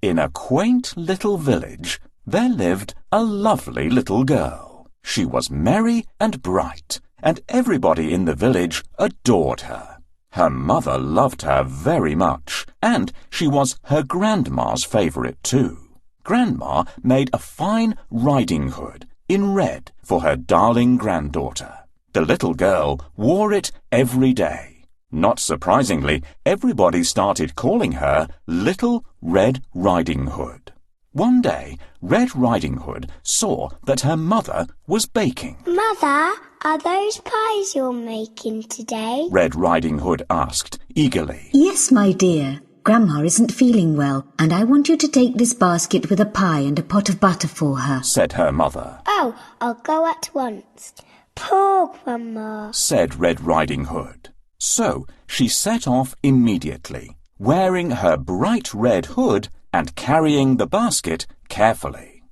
In a quaint little village, there lived a lovely little girl. She was merry and bright, and everybody in the village adored her. Her mother loved her very much, and she was her grandma's favourite too. Grandma made a fine riding hood in red for her darling granddaughter. The little girl wore it every day. Not surprisingly, everybody started calling her Little Red Riding Hood. One day, Red Riding Hood saw that her mother was baking. Mother, are those pies you're making today? Red Riding Hood asked eagerly. Yes, my dear. Grandma isn't feeling well, and I want you to take this basket with a pie and a pot of butter for her, said her mother. Oh, I'll go at once. Poor Grandma, said Red Riding Hood. So she set off immediately, wearing her bright red hood and carrying the basket carefully.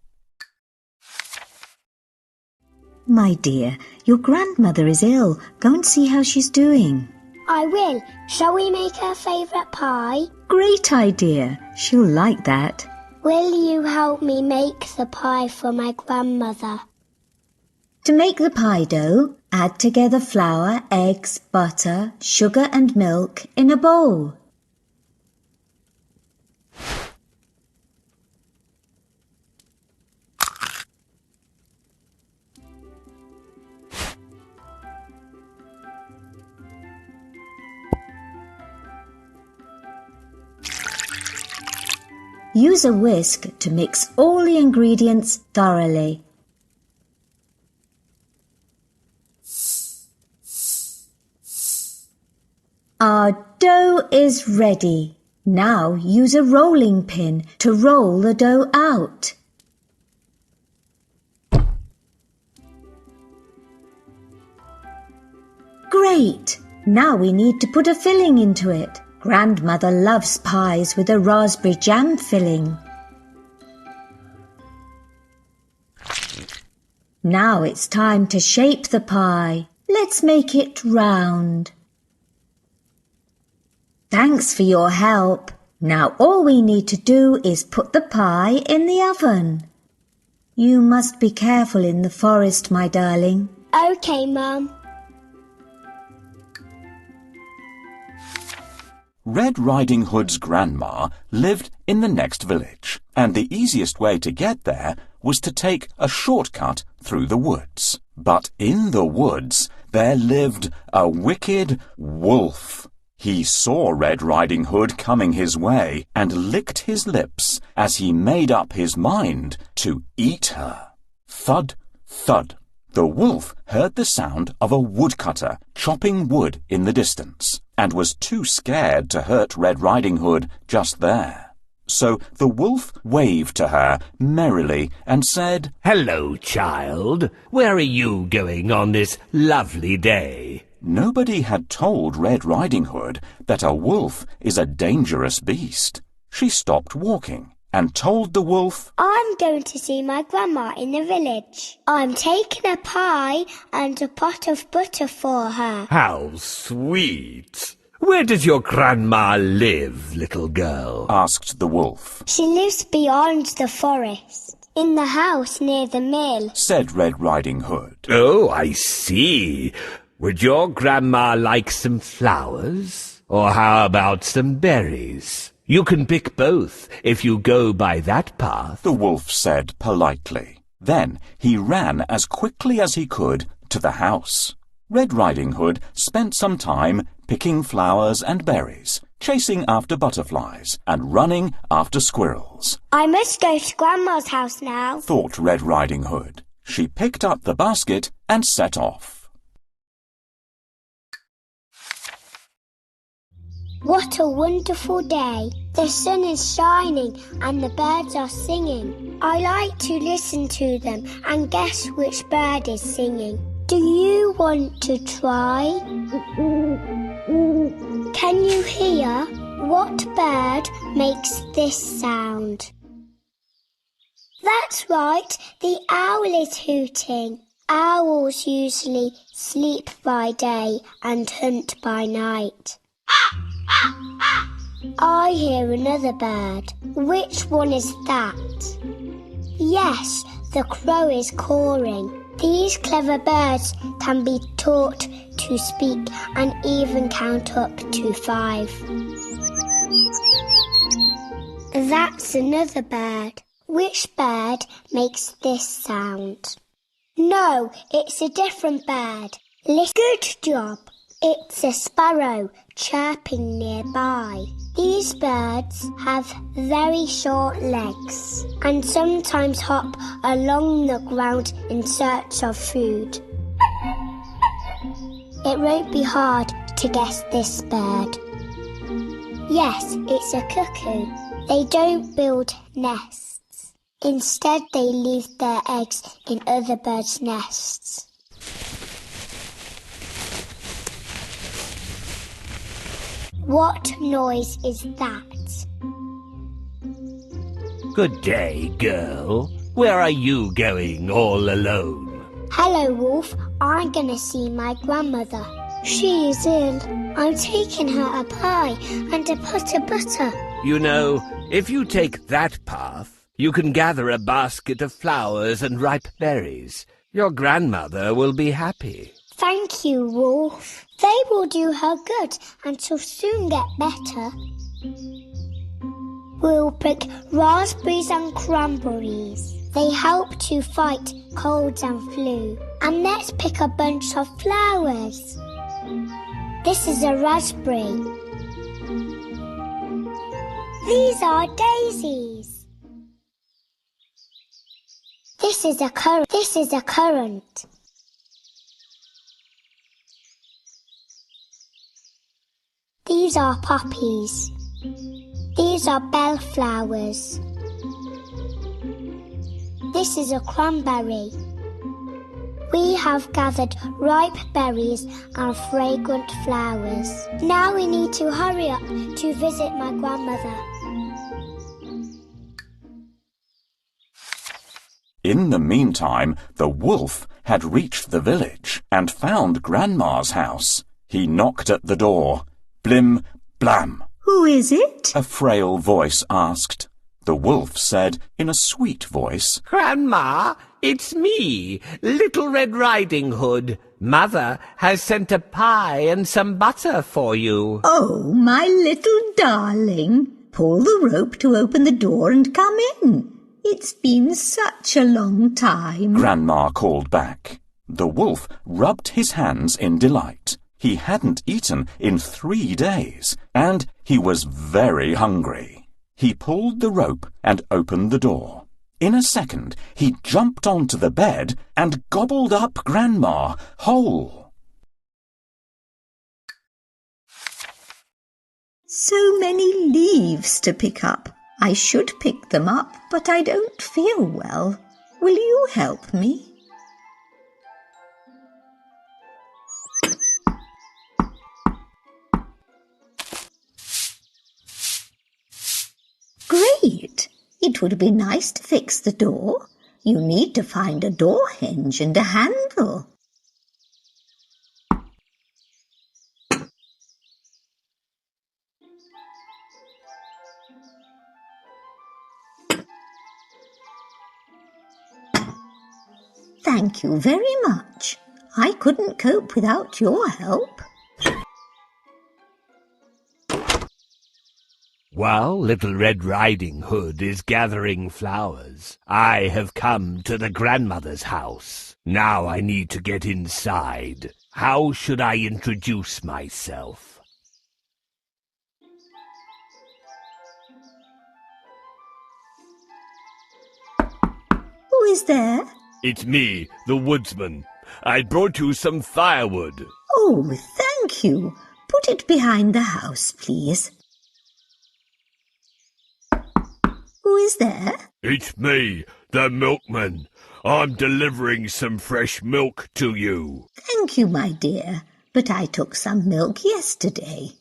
My dear, your grandmother is ill. Go and see how she's doing. I will. Shall we make her favourite pie? Great idea. She'll like that. Will you help me make the pie for my grandmother? To make the pie dough, add together flour, eggs, butter, sugar and milk in a bowl. Use a whisk to mix all the ingredients thoroughly. Our dough is ready. Now use a rolling pin to roll the dough out. Great! Now we need to put a filling into it. Grandmother loves pies with a raspberry jam filling. Now it's time to shape the pie. Let's make it round. Thanks for your help. Now all we need to do is put the pie in the oven. You must be careful in the forest, my darling. OK, Mum. Red Riding Hood's grandma lived in the next village, and the easiest way to get there was to take a shortcut through the woods. But in the woods there lived a wicked wolf. He saw Red Riding Hood coming his way and licked his lips as he made up his mind to eat her. Thud, thud. The wolf heard the sound of a woodcutter chopping wood in the distance and was too scared to hurt Red Riding Hood just there. So the wolf waved to her merrily and said, "Hello, child. Where are you going on this lovely day?" Nobody had told Red Riding Hood that a wolf is a dangerous beast. She stopped walking and told the wolf, I'm going to see my grandma in the village. I'm taking a pie and a pot of butter for her. How sweet! Where does your grandma live, little girl? asked the wolf. She lives beyond the forest, in the house near the mill, said Red Riding Hood. Oh, I see. Would your grandma like some flowers? Or how about some berries? You can pick both if you go by that path, the wolf said politely. Then he ran as quickly as he could to the house. Red Riding Hood spent some time picking flowers and berries, chasing after butterflies, and running after squirrels. I must go to Grandma's house now, thought Red Riding Hood. She picked up the basket and set off. What a wonderful day. The sun is shining and the birds are singing. I like to listen to them and guess which bird is singing. Do you want to try? Can you hear? What bird makes this sound? That's right, the owl is hooting. Owls usually sleep by day and hunt by night. I hear another bird. Which one is that? Yes, the crow is cawing. These clever birds can be taught to speak and even count up to 5. That's another bird. Which bird makes this sound? No, it's a different bird. Listen. Good job. It's a sparrow chirping nearby. These birds have very short legs and sometimes hop along the ground in search of food. It won't be hard to guess this bird. Yes, it's a cuckoo. They don't build nests. Instead, they leave their eggs in other birds' nests. What noise is that? Good day, girl. Where are you going all alone? Hello, Wolf. I'm going to see my grandmother. She is ill. I'm taking her a pie and a pot of butter. You know, if you take that path, you can gather a basket of flowers and ripe berries. Your grandmother will be happy. Thank you, Wolf. They will do her good and she'll soon get better. We'll pick raspberries and cranberries. They help to fight colds and flu. And let's pick a bunch of flowers. This is a raspberry. These are daisies. This is a currant. These are poppies. These are bellflowers. This is a cranberry. We have gathered ripe berries and fragrant flowers. Now we need to hurry up to visit my grandmother. In the meantime, the wolf had reached the village and found Grandma's house. He knocked at the door. Blim, blam. Who is it? A frail voice asked. The wolf said in a sweet voice, Grandma, it's me, Little Red Riding Hood. Mother has sent a pie and some butter for you. Oh, my little darling. Pull the rope to open the door and come in. It's been such a long time. Grandma called back. The wolf rubbed his hands in delight. He hadn't eaten in 3 days, and he was very hungry. He pulled the rope and opened the door. In a second, he jumped onto the bed and gobbled up Grandma whole. So many leaves to pick up. I should pick them up, but I don't feel well. Will you help me? Great! It would be nice to fix the door. You need to find a door hinge and a handle. Thank you very much. I couldn't cope without your help. While Little Red Riding Hood is gathering flowers, I have come to the grandmother's house. Now I need to get inside. How should I introduce myself? Who is there? It's me, the woodsman. I brought you some firewood. Oh, thank you. Put it behind the house, please. Who is there? It's me, the milkman. I'm delivering some fresh milk to you. Thank you, my dear, but I took some milk yesterday.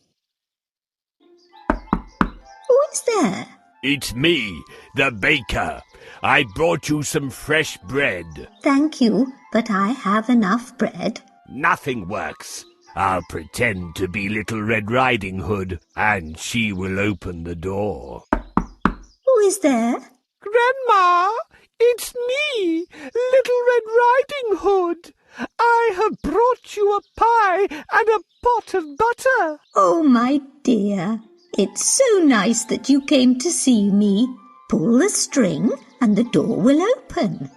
Who is there? It's me, the baker. I brought you some fresh bread. Thank you, but I have enough bread. Nothing works. I'll pretend to be Little Red Riding Hood, and she will open the door. Who is there? Grandma, it's me, Little Red Riding Hood. I have brought you a pie and a pot of butter. Oh, my dear, it's so nice that you came to see me. Pull the string and the door will open.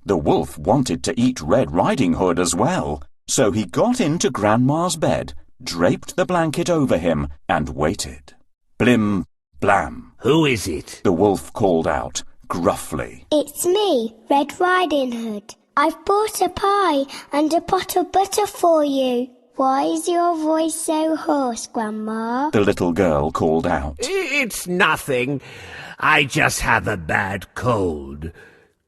The wolf wanted to eat Red Riding Hood as well, so he got into Grandma's bed, draped the blanket over him, and waited. Blim, blam. Who is it? The wolf called out, gruffly. It's me, Red Riding Hood. I've bought a pie and a pot of butter for you. Why is your voice so hoarse, Grandma? The little girl called out. It's nothing. I just have a bad cold.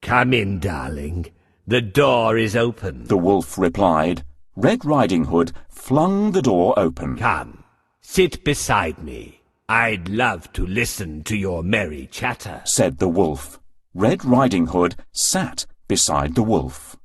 Come in, darling. The door is open. The wolf replied. Red Riding Hood flung the door open. Come, sit beside me. I'd love to listen to your merry chatter, said the wolf. Red Riding Hood sat beside the wolf.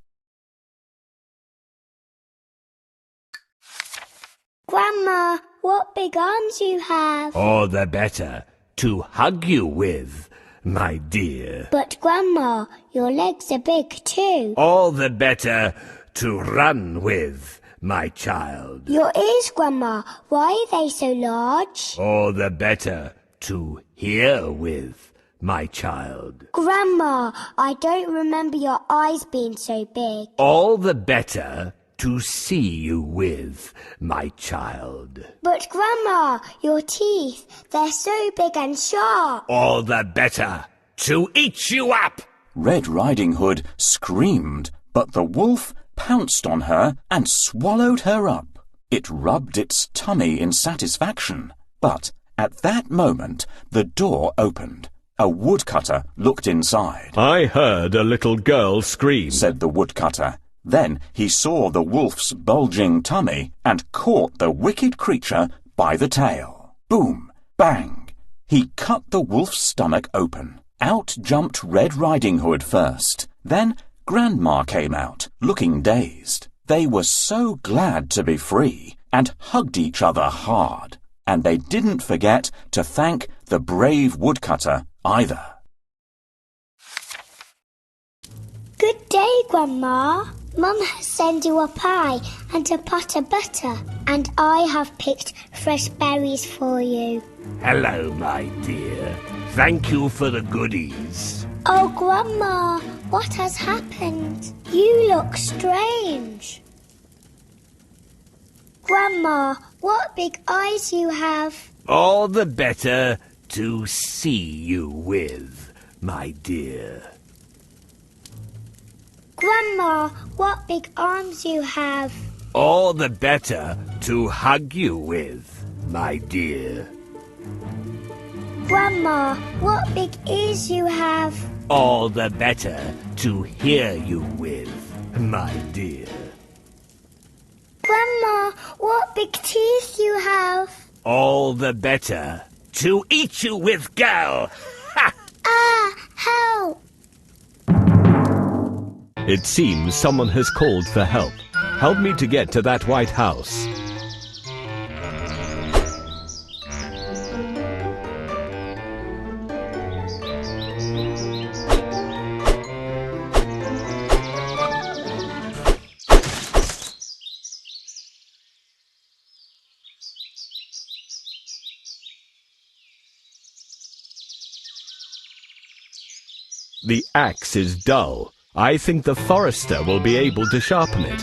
Grandma, what big arms you have. All the better to hug you with, my dear. But Grandma, your legs are big too. All the better to run with, my child. Your ears, Grandma, why are they so large? All the better to hear with, my child. Grandma, I don't remember your eyes being so big. All the better to see you with, my child. But Grandma, your teeth, they're so big and sharp. All the better to eat you up. Red Riding Hood screamed, but the wolf pounced on her and swallowed her up. It rubbed its tummy in satisfaction. But at that moment, the door opened. A woodcutter looked inside. I heard a little girl scream, said the woodcutter. Then he saw the wolf's bulging tummy and caught the wicked creature by the tail. Boom! Bang! He cut the wolf's stomach open. Out jumped Red Riding Hood first. Then Grandma came out, looking dazed. They were so glad to be free and hugged each other hard. And they didn't forget to thank the brave woodcutter either. Good day, Grandma. Mum has sent you a pie and a pot of butter, and I have picked fresh berries for you. Hello, my dear. Thank you for the goodies. Oh, Grandma, what has happened? You look strange. Grandma, what big eyes you have. All the better to see you with, my dear. Grandma, what big arms you have. All the better to hug you with, my dear. Grandma, what big ears you have. All the better to hear you with, my dear. Grandma, what big teeth you have. All the better to eat you with, girl. Ha! Ah, help! It seems someone has called for help. Help me to get to that White House. The axe is dull. I think the forester will be able to sharpen it.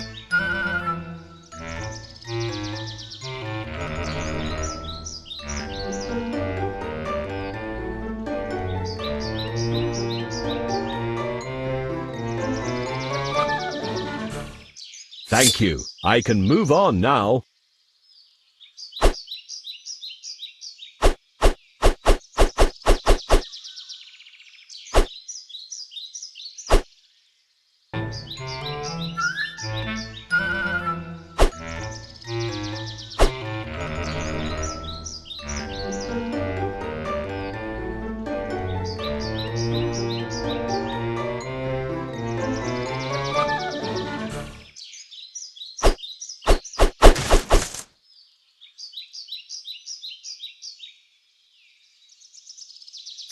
Thank you. I can move on now.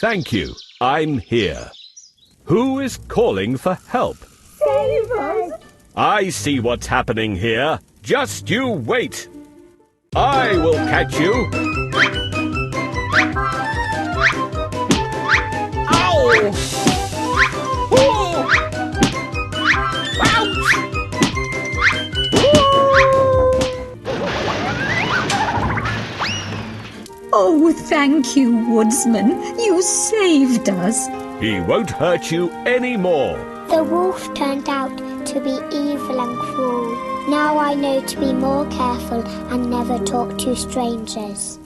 Thank you. I'm here. Who is calling for help? Save us! I see what's happening here. Just you wait. I will catch you. Ow! Whoa! Ouch! Oh, thank you, Woodsman. You saved us. He won't hurt you anymore. The wolf turned out to be evil and cruel. Now I know to be more careful and never talk to strangers.